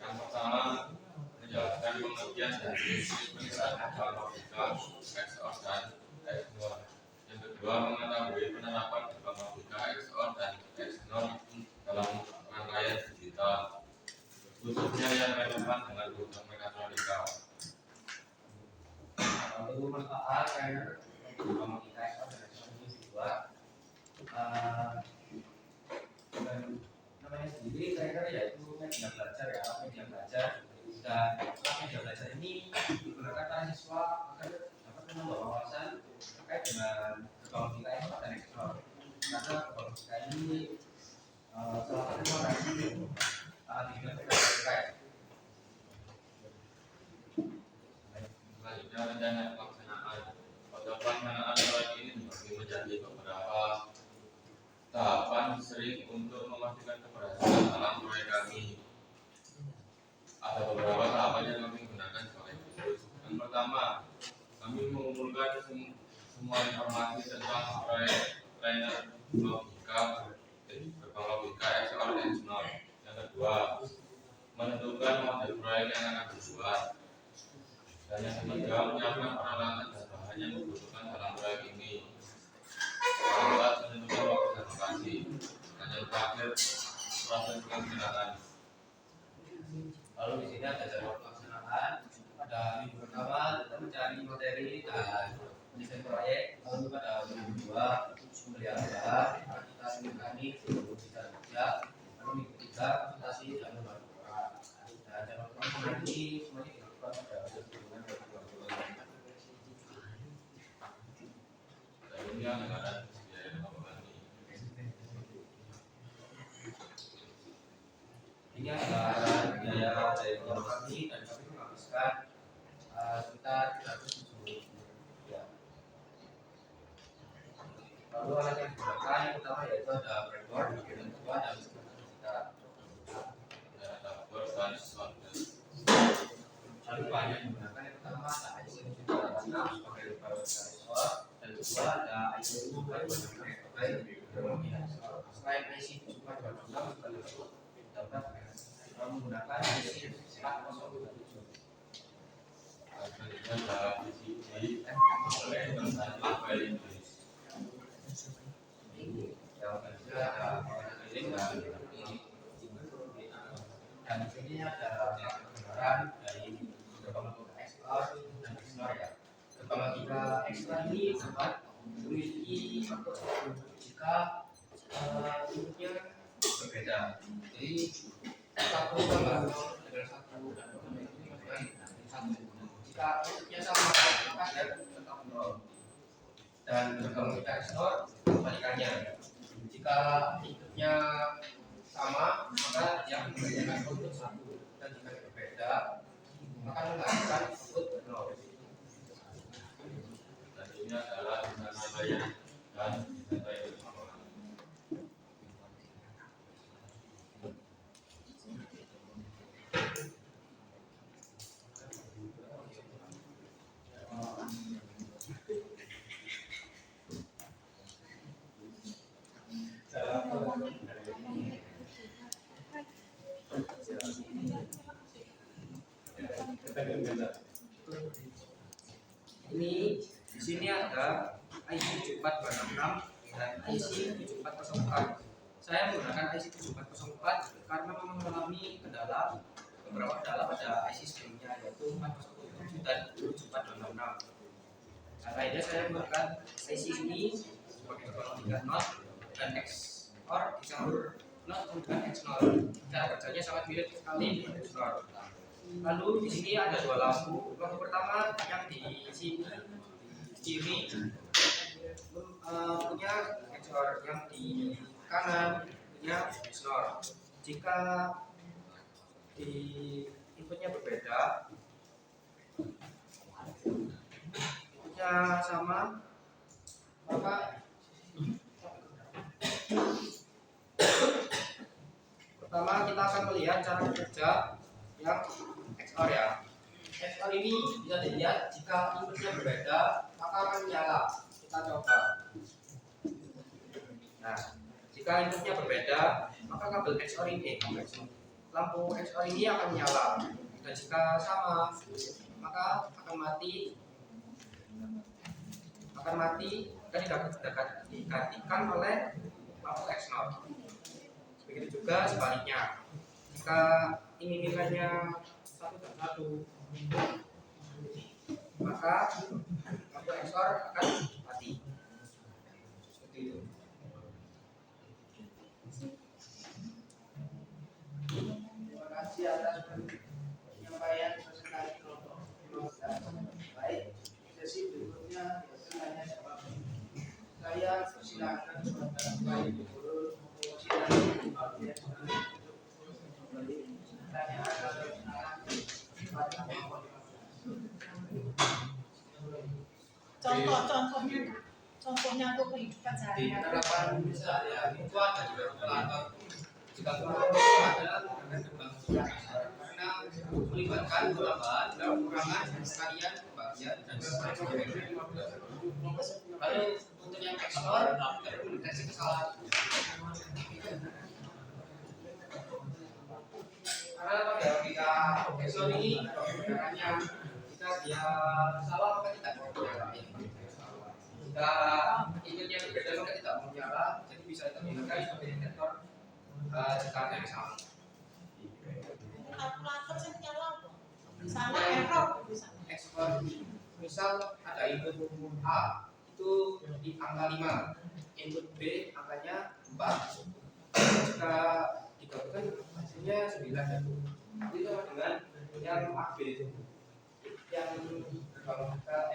Yang pertama, menjelaskan pengertian dari penistaan akal logika XOR dan XNOR. Yang kedua, mengetahui penerapan gerbang logika XOR dan XNOR dalam rangkaian digital, khususnya yang relevan dengan gerbang mekatronika. Lalu manfaat gerbang logika XOR dan XNOR ini dibuat dan namanya sendiri kira-kira yaitu media belajar ya, media belajar. Dan media belajar ini digunakan oleh siswa agar dapat menambah wawasan terkait dengan gerbang logika XOR dan XNOR. Karena gerbang logika ini salah satu fondasi di bidang matematika. Selanjutnya, rencana pelaksanaan. Pada pelaksanaan proyek ini dibagi menjadi beberapa tahapan sering untuk memastikan keberhasilan dalam proyek kami. Ada beberapa tahapan yang kami gunakan sebagai berikut. Yang pertama, kami mengumpulkan semua informasi tentang proyek trainer logika gerbang logika XOR dan XNOR. Yang kedua, menentukan model proyek yang akan dibuat. Dan yang ketiga, menyiapkan peralatan dan bahan yang dibutuhkan dalam proyek ini. Keempat, menentukan waktu dan lokasi. Dan yang terakhir, proses pelaksanaan. Lalu di sini ada jadwal pelaksanaan. Pada minggu pertama kita mencari materi dan mendesain proyek. Lalu pada minggu kedua pembelian bahan, aktivitas mekanik, kita kerja. Lalu minggu ketiga presentasi dan pembaruan. Dan jadwal pelaksanaan ini semuanya dilakukan pada bulan 2020. Dan ini anggaran biaya pembangunan. Ini anggaran biaya dari kami dan kami menghabiskan sekitar 370 rupiah. Lalu alat yang digunakan yang utama yaitu ada breadboard, yang kedua ada kita breadboard dan soundboard. Lalu bahan yang digunakan yang pertama ada IC 786 sebagai prosesor, dan kedua ada IC 786 sebagai terminal. Selain IC 786 sebagai dapat menggunakan IC 4027. Selanjutnya adalah PCB oleh perusahaan Label Inggris. Yang kedua ada keliling dan di sini ada gambaran dari gerbang logika XOR dan XNOR ya. Gerbang logika XOR ini dapat memiliki jika inputnya berbeda. Jadi satu tambah 0 dengan satu dan 2 itu dengan satu. Jika inputnya sama maka dia tetap 0. Dan gerbang logika XOR kebalikannya. Jika inputnya sama maka dia memberikan output 1, dan jika berbeda maka menghasilkan output 0. Dan ini adalah desain bayar dan desain bayar. IC 74266 dan IC 7404. Saya menggunakan IC 7404 karena mengalami kendala beberapa kendala pada IC sebelumnya, yaitu 4007 dan 74266. Akhirnya saya menggunakan IC ini sebagai golong 3 not dan XOR dicampur not dengan XNOR. Cara kerjanya sangat mirip sekali dengan XNOR. Lalu di sini ada dua lampu. Lampu pertama yang di sini kiri punya XOR, yang di kanan punya XNOR. Jika di inputnya berbeda, inputnya sama, maka pertama kita akan melihat cara kerja yang XOR ya. XOR ini bisa dilihat jika inputnya berbeda maka akan menyala. Kita coba. Nah, jika inputnya berbeda maka kabel XOR ini, lampu XOR ini akan menyala. Dan jika sama maka akan mati dan digantikan oleh lampu XNOR. Begitu juga sebaliknya. Jika ini nilainya 1 dan 1, maka lampu XOR akan mati. Seperti itu. Terima kasih atas penyampaian presentasi kelompok. Baik, sesi berikutnya yaitu tanya jawab. Saya persilakan kepada Bapak Ibu guru contohnya untuk kehidupan Di sehari-hari. penerapan sehari-hari itu ada juga kalkulator. Jika kalkulator itu adalah dengan kebangkitan karena melibatkan penambahan dan pengurangan sekalian pembagian dan sebagainya. Lalu untuk yang XOR terdeteksi kesalahan. Karena pada kita XOR ini caranya jika dia salah maka kita menyalahin. Jika inputnya berbeda maka tidak menyala, jadi bisa digunakan sebagai indikator jika ada yang salah. Kalkulator sih nyala apa? Salah error bisa. XOR misal ada input A itu di angka 5, input B angkanya 4. Jika digabungkan hasilnya 9 ya. Itu sama dengan yang AB yang berbangsa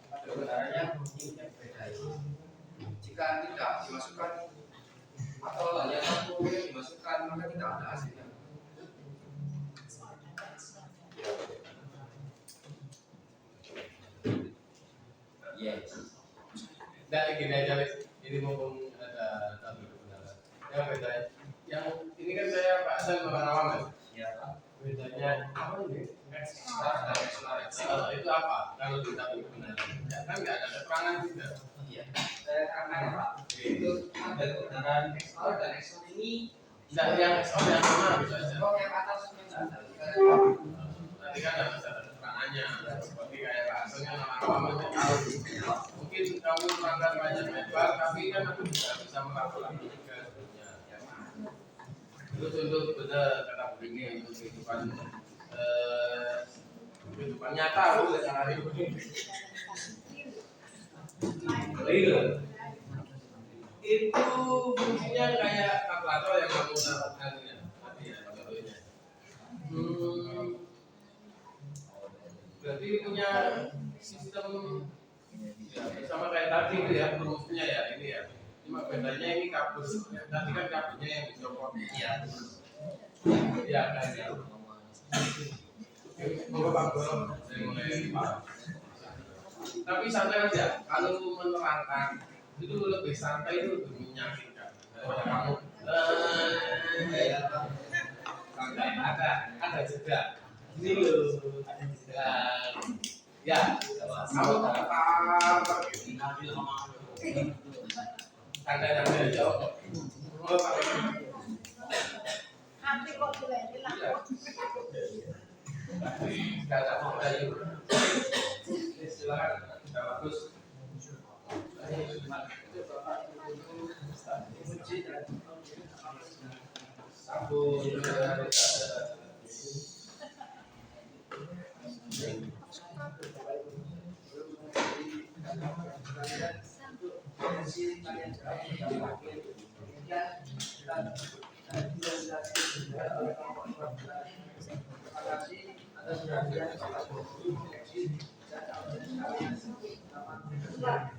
pada kebenarannya inputnya berbeda. Jika tidak dimasukkan atau hanya satu yang dimasukkan maka tidak ada hasilnya. Yes. Dan gini aja, ini mumpung ada satu kebenaran. Yang beda, yang ini kan saya Pak Hasan orang awam kan? Ya. Bedanya apa ini? Itu apa? Kalau kita kebenaran, ya, kan nggak ada keterangan juga. Iya. Saya terangkan ya Pak. Itu ada kebenaran XOR dan XOR ini. Tidak yang XOR yang mana bisa aja. Oh yang atas yang Nanti kan ada keterangannya. Seperti kayak Pak Hasan yang orang awam aja tahu. Mungkin kamu terangkan banyak lebar, tapi kan aku juga bisa melakukan juga sebenarnya. Itu untuk benar kata begini untuk kehidupan nyata aku hari ini. Real. Itu fungsinya kayak kalkulator yang kamu lakukan ya. Tadi ya contohnya. Berarti punya sistem ya, sama kayak tadi itu ya rumusnya ya ini ya. Cuma bedanya ini kabel. Tadi kan kabelnya yang dicopot. Iya. Ya kan ya. Monggo Pak Guru, saya mulai Pak. Tapi santai aja. Kalau menerangkan itu lebih santai, itu lebih menyakitkan daripada kamu. Ada jeda. Ini loh, ada jeda. Ya, kamu tetap santai aja. Monggo Pak. Nanti kok dilempar lah. Silakan, bagus. Itu Bapak Gubernur memuji dan sambung. Terima kasih atas perhatian Bapak Guru, dan